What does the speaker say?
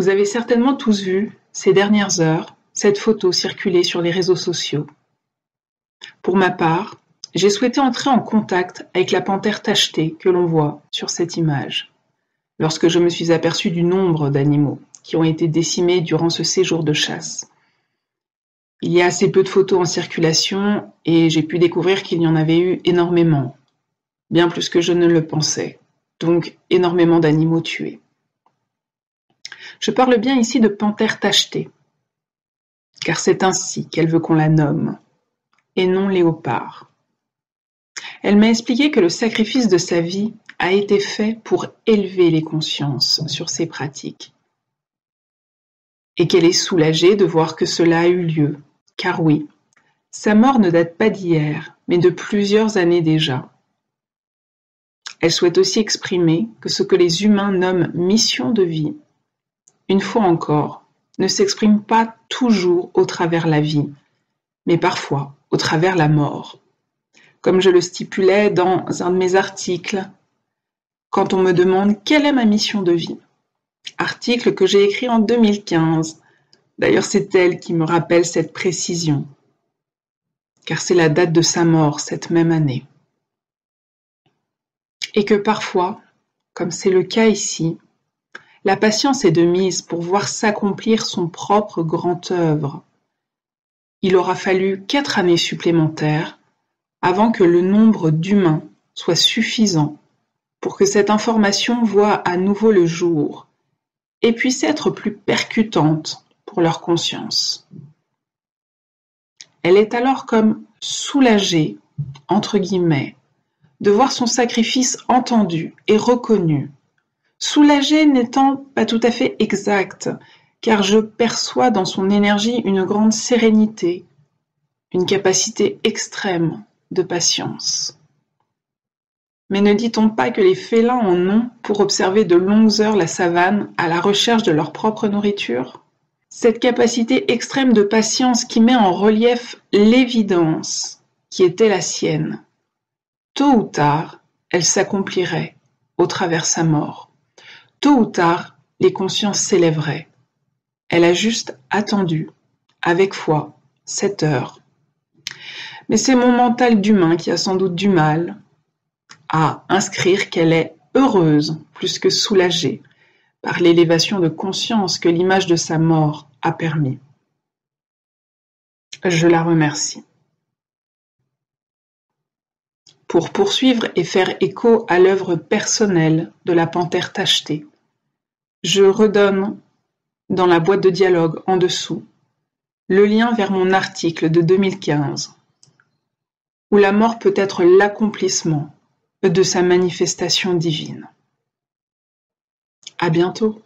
Vous avez certainement tous vu, ces dernières heures, cette photo circuler sur les réseaux sociaux. Pour ma part, j'ai souhaité entrer en contact avec la panthère tachetée que l'on voit sur cette image, lorsque je me suis aperçu du nombre d'animaux qui ont été décimés durant ce séjour de chasse. Il y a assez peu de photos en circulation et j'ai pu découvrir qu'il y en avait eu énormément, bien plus que je ne le pensais, donc énormément d'animaux tués. Je parle bien ici de panthère tachetée, car c'est ainsi qu'elle veut qu'on la nomme, et non léopard. Elle m'a expliqué que le sacrifice de sa vie a été fait pour élever les consciences sur ces pratiques, et qu'elle est soulagée de voir que cela a eu lieu, car oui, sa mort ne date pas d'hier, mais de plusieurs années déjà. Elle souhaite aussi exprimer que ce que les humains nomment mission de vie, une fois encore, ne s'exprime pas toujours au travers la vie, mais parfois au travers la mort. Comme je le stipulais dans un de mes articles, quand on me demande quelle est ma mission de vie. Article que j'ai écrit en 2015. D'ailleurs, c'est elle qui me rappelle cette précision, car c'est la date de sa mort cette même année. Et que parfois, comme c'est le cas ici, la patience est de mise pour voir s'accomplir son propre grand œuvre. Il aura fallu 4 années supplémentaires avant que le nombre d'humains soit suffisant pour que cette information voie à nouveau le jour et puisse être plus percutante pour leur conscience. Elle est alors comme soulagée, entre guillemets, de voir son sacrifice entendu et reconnu. Soulagée n'étant pas tout à fait exact, car je perçois dans son énergie une grande sérénité, une capacité extrême de patience. Mais ne dit-on pas que les félins en ont pour observer de longues heures la savane à la recherche de leur propre nourriture ? Cette capacité extrême de patience qui met en relief l'évidence qui était la sienne. Tôt ou tard, elle s'accomplirait au travers sa mort. Tôt ou tard, les consciences s'élèveraient. Elle a juste attendu, avec foi, cette heure. Mais c'est mon mental d'humain qui a sans doute du mal à inscrire qu'elle est heureuse plus que soulagée par l'élévation de conscience que l'image de sa mort a permis. Je la remercie. Pour poursuivre et faire écho à l'œuvre personnelle de la panthère tachetée, je redonne, dans la boîte de dialogue en dessous, le lien vers mon article de 2015, où la mort peut être l'accomplissement de sa manifestation divine. À bientôt.